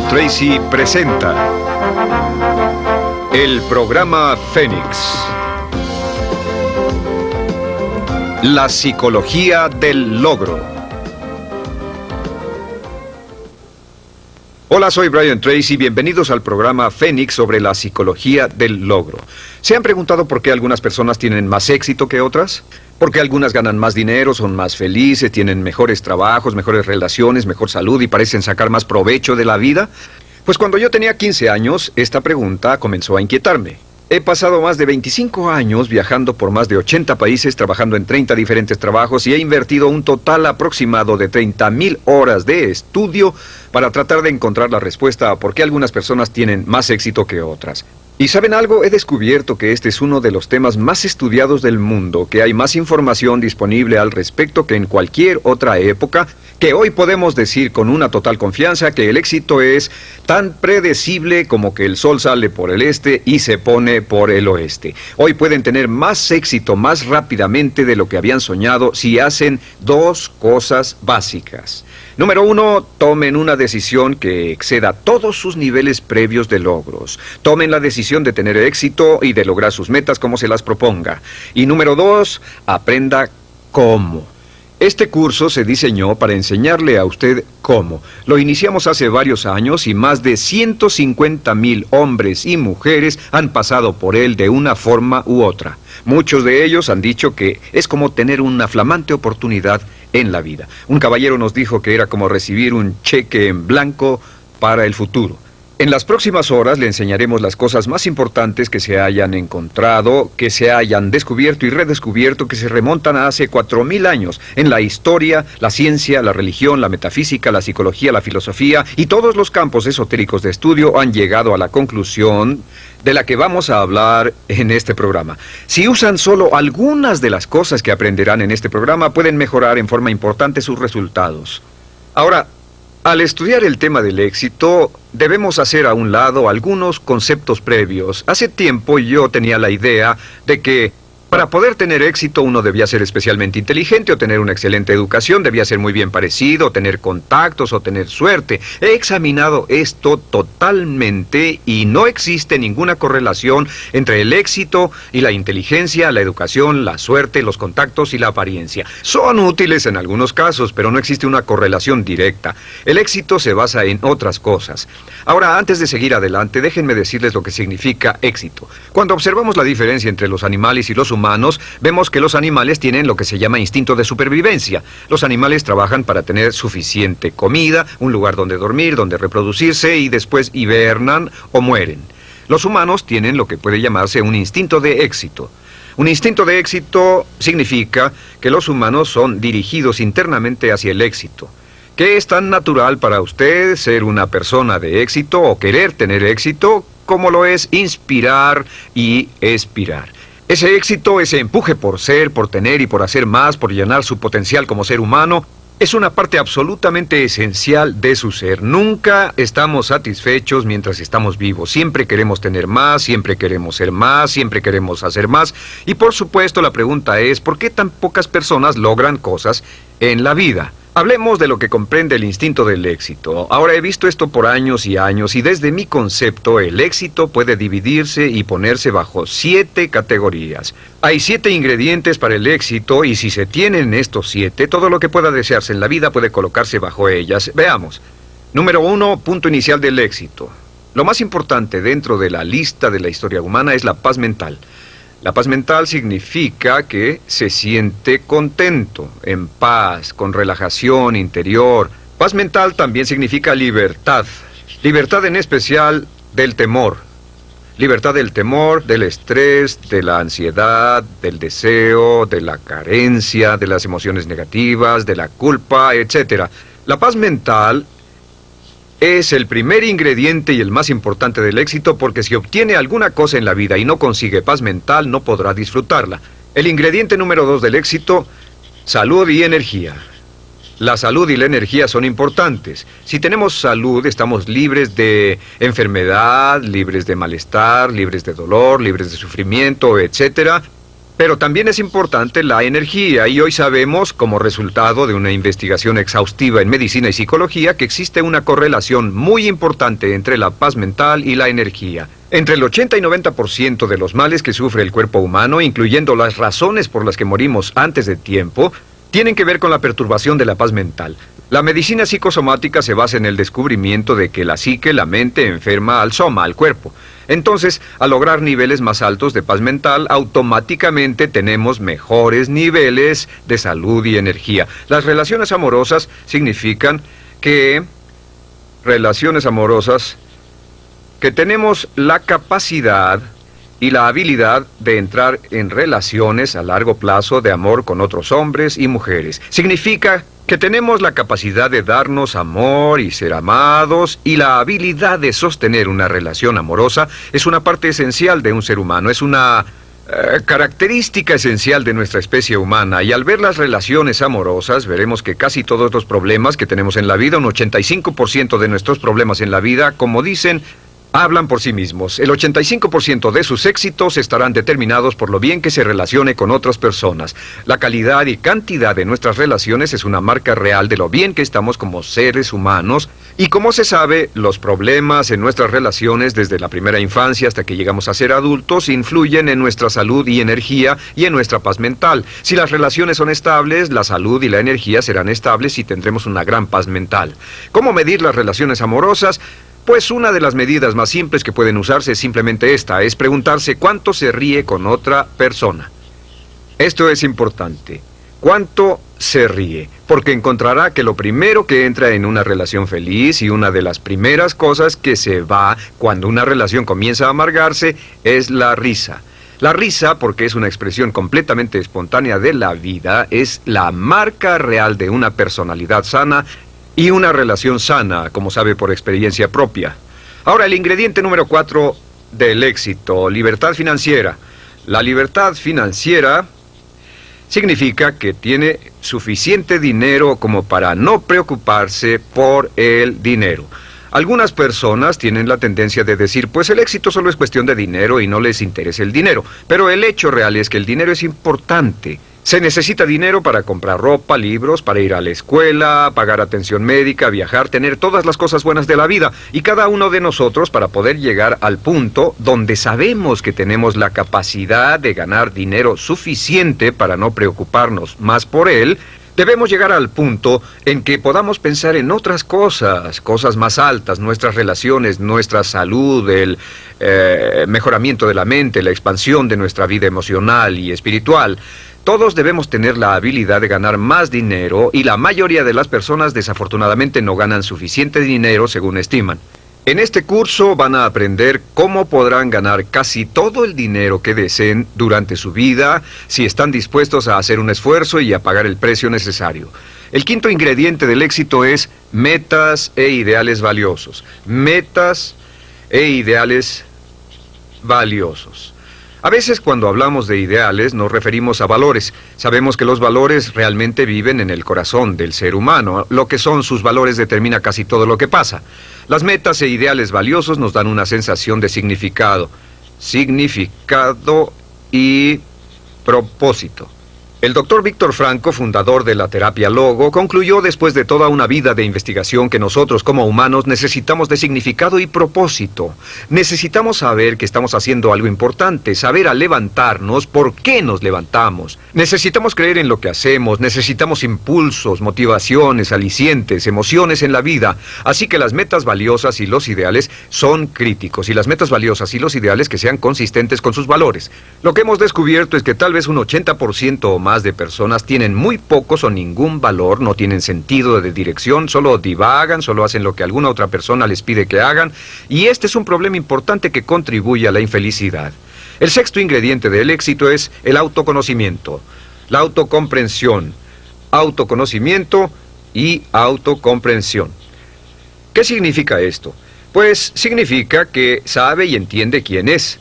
Brian Tracy presenta el programa Fénix. La psicología del logro. Hola, soy Brian Tracy, bienvenidos al programa Fénix sobre la psicología del logro. ¿Se han preguntado por qué algunas personas tienen más éxito que otras? ¿Por qué algunas ganan más dinero, son más felices, tienen mejores trabajos, mejores relaciones, mejor salud y parecen sacar más provecho de la vida? Pues cuando yo tenía 15 años, esta pregunta comenzó a inquietarme. He pasado más de 25 años viajando por más de 80 países, trabajando en 30 diferentes trabajos y he invertido un total aproximado de 30,000 horas de estudio para tratar de encontrar la respuesta a por qué algunas personas tienen más éxito que otras. ¿Y saben algo? He descubierto que este es uno de los temas más estudiados del mundo, que hay más información disponible al respecto que en cualquier otra época, que hoy podemos decir con una total confianza que el éxito es tan predecible como que el sol sale por el este y se pone por el oeste. Hoy pueden tener más éxito más rápidamente de lo que habían soñado si hacen dos cosas básicas. Número 1, tomen una decisión que exceda todos sus niveles previos de logros. Tomen la decisión de tener éxito y de lograr sus metas como se las proponga. Y número 2, aprenda cómo. Este curso se diseñó para enseñarle a usted cómo. Lo iniciamos hace varios años y más de 150,000 hombres y mujeres han pasado por él de una forma u otra. Muchos de ellos han dicho que es como tener una flamante oportunidad en la vida. Un caballero nos dijo que era como recibir un cheque en blanco para el futuro. En las próximas horas le enseñaremos las cosas más importantes que se hayan encontrado, que se hayan descubierto y redescubierto, que se remontan a hace 4,000 años en la historia, la ciencia, la religión, la metafísica, la psicología, la filosofía y todos los campos esotéricos de estudio han llegado a la conclusión de la que vamos a hablar en este programa. Si usan solo algunas de las cosas que aprenderán en este programa, pueden mejorar en forma importante sus resultados. Ahora, al estudiar el tema del éxito, debemos hacer a un lado algunos conceptos previos. Hace tiempo yo tenía la idea de que para poder tener éxito uno debía ser especialmente inteligente o tener una excelente educación, debía ser muy bien parecido, tener contactos o tener suerte. He examinado esto totalmente y no existe ninguna correlación entre el éxito y la inteligencia, la educación, la suerte, los contactos y la apariencia. Son útiles en algunos casos, pero no existe una correlación directa. El éxito se basa en otras cosas. Ahora, antes de seguir adelante, déjenme decirles lo que significa éxito. Cuando observamos la diferencia entre los animales y los humanos, vemos que los animales tienen lo que se llama instinto de supervivencia. Los animales trabajan para tener suficiente comida, un lugar donde dormir, donde reproducirse y después hibernan o mueren. Los humanos tienen lo que puede llamarse un instinto de éxito. Un instinto de éxito significa que los humanos son dirigidos internamente hacia el éxito. ¿Qué es tan natural para usted ser una persona de éxito o querer tener éxito como lo es inspirar y expirar? Ese éxito, ese empuje por ser, por tener y por hacer más, por llenar su potencial como ser humano, es una parte absolutamente esencial de su ser. Nunca estamos satisfechos mientras estamos vivos. Siempre queremos tener más, siempre queremos ser más, siempre queremos hacer más. Y por supuesto la pregunta es, ¿por qué tan pocas personas logran cosas en la vida? Hablemos de lo que comprende el instinto del éxito. Ahora he visto esto por años y años y desde mi concepto el éxito puede dividirse y ponerse bajo 7 categorías. Hay 7 ingredientes para el éxito y si se tienen estos 7, todo lo que pueda desearse en la vida puede colocarse bajo ellas. Veamos. Número 1, punto inicial del éxito. Lo más importante dentro de la lista de la historia humana es la paz mental. La paz mental significa que se siente contento, en paz, con relajación interior. Paz mental también significa libertad. Libertad en especial del temor. Libertad del temor, del estrés, de la ansiedad, del deseo, de la carencia, de las emociones negativas, de la culpa, etc. La paz mental es el primer ingrediente y el más importante del éxito porque si obtiene alguna cosa en la vida y no consigue paz mental, no podrá disfrutarla. El ingrediente número 2 del éxito, salud y energía. La salud y la energía son importantes. Si tenemos salud, estamos libres de enfermedad, libres de malestar, libres de dolor, libres de sufrimiento, etc. Pero también es importante la energía, y hoy sabemos, como resultado de una investigación exhaustiva en medicina y psicología, que existe una correlación muy importante entre la paz mental y la energía. Entre el 80 y 90% de los males que sufre el cuerpo humano, incluyendo las razones por las que morimos antes de tiempo, tienen que ver con la perturbación de la paz mental. La medicina psicosomática se basa en el descubrimiento de que la psique, la mente, enferma al soma, al cuerpo. Entonces, al lograr niveles más altos de paz mental, automáticamente tenemos mejores niveles de salud y energía. Las relaciones amorosas significan que tenemos la capacidad y la habilidad de entrar en relaciones a largo plazo de amor con otros hombres y mujeres. Significa que tenemos la capacidad de darnos amor y ser amados, y la habilidad de sostener una relación amorosa es una parte esencial de un ser humano, es una característica esencial de nuestra especie humana. Y al ver las relaciones amorosas, veremos que casi todos los problemas que tenemos en la vida, un 85% de nuestros problemas en la vida, como dicen, hablan por sí mismos. El 85% de sus éxitos estarán determinados por lo bien que se relacione con otras personas. La calidad y cantidad de nuestras relaciones es una marca real de lo bien que estamos como seres humanos. Y como se sabe, los problemas en nuestras relaciones desde la primera infancia hasta que llegamos a ser adultos influyen en nuestra salud y energía y en nuestra paz mental. Si las relaciones son estables, la salud y la energía serán estables y tendremos una gran paz mental. ¿Cómo medir las relaciones amorosas? Pues una de las medidas más simples que pueden usarse es simplemente esta, es preguntarse cuánto se ríe con otra persona. Esto es importante. ¿Cuánto se ríe? Porque encontrará que lo primero que entra en una relación feliz y una de las primeras cosas que se va cuando una relación comienza a amargarse es la risa. La risa, porque es una expresión completamente espontánea de la vida, es la marca real de una personalidad sana y una relación sana, como sabe por experiencia propia. Ahora, el ingrediente número 4 del éxito, libertad financiera. La libertad financiera significa que tiene suficiente dinero como para no preocuparse por el dinero. Algunas personas tienen la tendencia de decir, pues el éxito solo es cuestión de dinero y no les interesa el dinero. Pero el hecho real es que el dinero es importante. Se necesita dinero para comprar ropa, libros, para ir a la escuela, pagar atención médica, viajar, tener todas las cosas buenas de la vida. Y cada uno de nosotros, para poder llegar al punto donde sabemos que tenemos la capacidad de ganar dinero suficiente para no preocuparnos más por él, debemos llegar al punto en que podamos pensar en otras cosas, cosas más altas, nuestras relaciones, nuestra salud, el mejoramiento de la mente, la expansión de nuestra vida emocional y espiritual. Todos debemos tener la habilidad de ganar más dinero y la mayoría de las personas desafortunadamente no ganan suficiente dinero según estiman. En este curso van a aprender cómo podrán ganar casi todo el dinero que deseen durante su vida si están dispuestos a hacer un esfuerzo y a pagar el precio necesario. El quinto ingrediente del éxito es metas e ideales valiosos. Metas e ideales valiosos. A veces cuando hablamos de ideales nos referimos a valores. Sabemos que los valores realmente viven en el corazón del ser humano. Lo que son sus valores determina casi todo lo que pasa. Las metas e ideales valiosos nos dan una sensación de significado. Significado y propósito. El doctor Víctor Frankl, fundador de la terapia Logo, concluyó después de toda una vida de investigación que nosotros como humanos necesitamos de significado y propósito. Necesitamos saber que estamos haciendo algo importante, saber al levantarnos por qué nos levantamos. Necesitamos creer en lo que hacemos, necesitamos impulsos, motivaciones, alicientes, emociones en la vida. Así que las metas valiosas y los ideales son críticos, y las metas valiosas y los ideales que sean consistentes con sus valores. Lo que hemos descubierto es que tal vez un 80% o más de personas tienen muy pocos o ningún valor, no tienen sentido de dirección, solo divagan, solo hacen lo que alguna otra persona les pide que hagan, y este es un problema importante que contribuye a la infelicidad. El sexto ingrediente del éxito es el autoconocimiento, la autocomprensión, autoconocimiento y autocomprensión. ¿Qué significa esto? Pues significa que sabe y entiende quién es,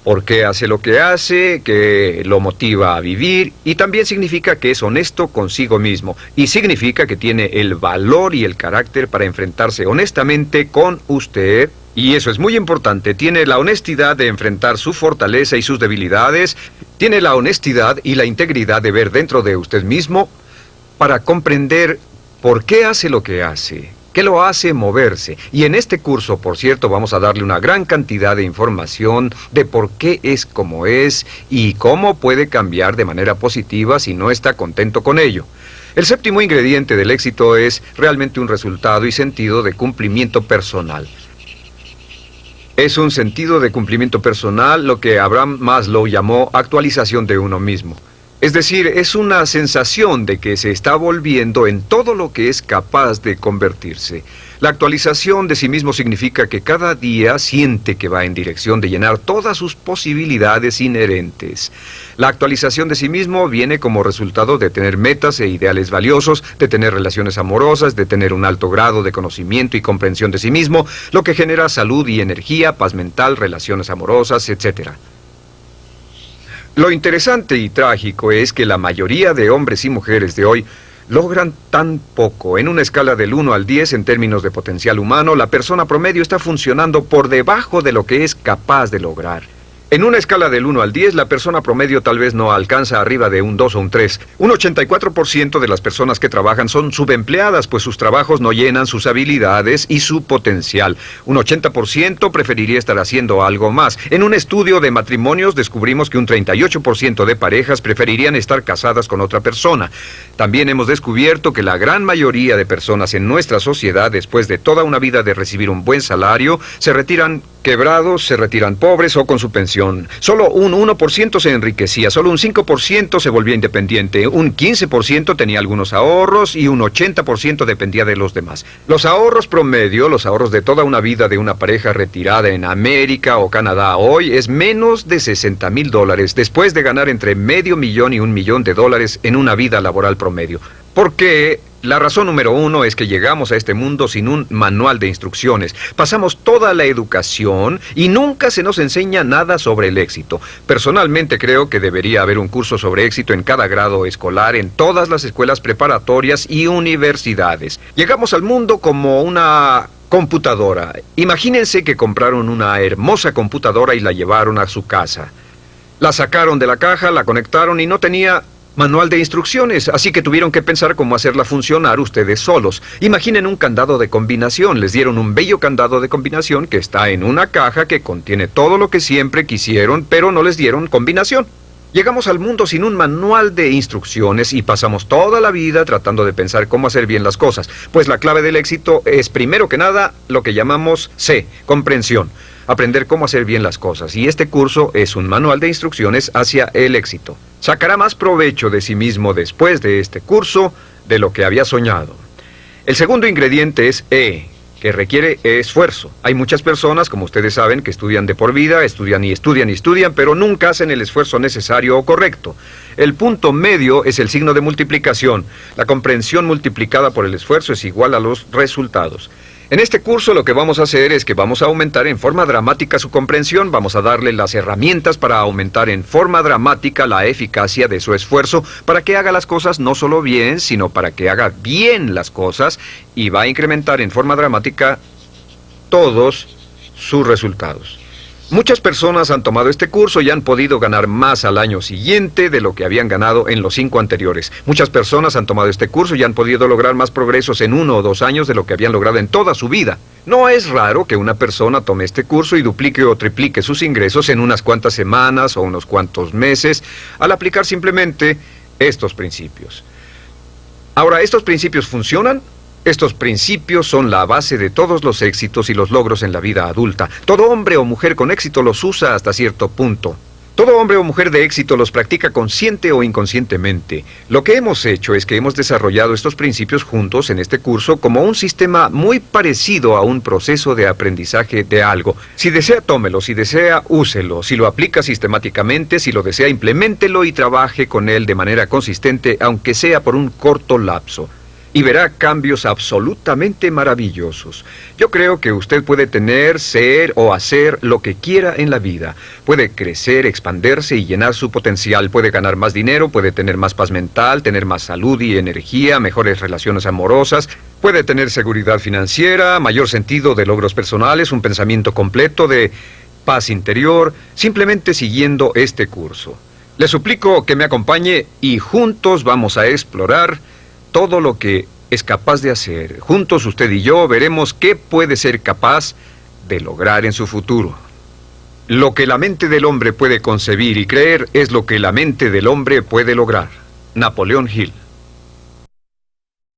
por qué hace lo que hace, que lo motiva a vivir, y también significa que es honesto consigo mismo, y significa que tiene el valor y el carácter para enfrentarse honestamente con usted Y eso es muy importante. Tiene la honestidad de enfrentar su fortaleza y sus debilidades. Tiene la honestidad y la integridad de ver dentro de usted mismo para comprender por qué hace lo que hace, qué lo hace moverse. Y en este curso, por cierto, vamos a darle una gran cantidad de información de por qué es como es y cómo puede cambiar de manera positiva si no está contento con ello. El séptimo ingrediente del éxito es realmente un resultado y sentido de cumplimiento personal. Es un sentido de cumplimiento personal, lo que Abraham Maslow llamó actualización de uno mismo. Es decir, es una sensación de que se está volviendo en todo lo que es capaz de convertirse. La actualización de sí mismo significa que cada día siente que va en dirección de llenar todas sus posibilidades inherentes. La actualización de sí mismo viene como resultado de tener metas e ideales valiosos, de tener relaciones amorosas, de tener un alto grado de conocimiento y comprensión de sí mismo, lo que genera salud y energía, paz mental, relaciones amorosas, etc. Lo interesante y trágico es que la mayoría de hombres y mujeres de hoy logran tan poco. En una escala del 1 al 10 en términos de potencial humano, la persona promedio está funcionando por debajo de lo que es capaz de lograr. En una escala del 1 al 10, la persona promedio tal vez no alcanza arriba de un 2 o un 3. Un 84% de las personas que trabajan son subempleadas, pues sus trabajos no llenan sus habilidades y su potencial. Un 80% preferiría estar haciendo algo más. En un estudio de matrimonios descubrimos que un 38% de parejas preferirían estar casadas con otra persona. También hemos descubierto que la gran mayoría de personas en nuestra sociedad, después de toda una vida de recibir un buen salario, se retiran quebrados, se retiran pobres o con su pensión. Solo un 1% se enriquecía, solo un 5% se volvía independiente, un 15% tenía algunos ahorros y un 80% dependía de los demás. Los ahorros promedio, los ahorros de toda una vida de una pareja retirada en América o Canadá hoy es menos de $60,000 después de ganar entre $500,000 y $1,000,000 en una vida laboral promedio. ¿Por qué? La razón número 1 es que llegamos a este mundo sin un manual de instrucciones. Pasamos toda la educación y nunca se nos enseña nada sobre el éxito. Personalmente creo que debería haber un curso sobre éxito en cada grado escolar, en todas las escuelas preparatorias y universidades. Llegamos al mundo como una computadora. Imagínense que compraron una hermosa computadora y la llevaron a su casa. La sacaron de la caja, la conectaron y no tenía manual de instrucciones, así que tuvieron que pensar cómo hacerla funcionar ustedes solos. Imaginen un candado de combinación. Les dieron un bello candado de combinación que está en una caja que contiene todo lo que siempre quisieron, pero no les dieron combinación. Llegamos al mundo sin un manual de instrucciones y pasamos toda la vida tratando de pensar cómo hacer bien las cosas. Pues la clave del éxito es, primero que nada, lo que llamamos C, comprensión. Aprender cómo hacer bien las cosas. Y este curso es un manual de instrucciones hacia el éxito. Sacará más provecho de sí mismo después de este curso de lo que había soñado. El segundo ingrediente es E, que requiere esfuerzo. Hay muchas personas, como ustedes saben, que estudian de por vida, estudian y estudian y estudian, pero nunca hacen el esfuerzo necesario o correcto. El punto medio es el signo de multiplicación. La comprensión multiplicada por el esfuerzo es igual a los resultados. En este curso lo que vamos a hacer es que vamos a aumentar en forma dramática su comprensión, vamos a darle las herramientas para aumentar en forma dramática la eficacia de su esfuerzo, para que haga las cosas no solo bien, sino para que haga bien las cosas, y va a incrementar en forma dramática todos sus resultados. Muchas personas han tomado este curso y han podido ganar más al año siguiente de lo que habían ganado en los 5 anteriores. Muchas personas han tomado este curso y han podido lograr más progresos en 1 o 2 años de lo que habían logrado en toda su vida. No es raro que una persona tome este curso y duplique o triplique sus ingresos en unas cuantas semanas o unos cuantos meses al aplicar simplemente estos principios. Ahora, ¿estos principios funcionan? Estos principios son la base de todos los éxitos y los logros en la vida adulta. Todo hombre o mujer con éxito los usa hasta cierto punto. Todo hombre o mujer de éxito los practica consciente o inconscientemente. Lo que hemos hecho es que hemos desarrollado estos principios juntos en este curso como un sistema muy parecido a un proceso de aprendizaje de algo. Si desea, tómelo; si desea, úselo; si lo aplica sistemáticamente; si lo desea, impleméntelo y trabaje con él de manera consistente, aunque sea por un corto lapso. Y verá cambios absolutamente maravillosos. Yo creo que usted puede tener, ser o hacer lo que quiera en la vida. Puede crecer, expandirse y llenar su potencial. Puede ganar más dinero, puede tener más paz mental, tener más salud y energía, mejores relaciones amorosas. Puede tener seguridad financiera, mayor sentido de logros personales, un pensamiento completo de paz interior, simplemente siguiendo este curso. Le suplico que me acompañe y juntos vamos a explorar todo lo que es capaz de hacer. Juntos usted y yo veremos qué puede ser capaz de lograr en su futuro. Lo que la mente del hombre puede concebir y creer es lo que la mente del hombre puede lograr. Napoleón Hill.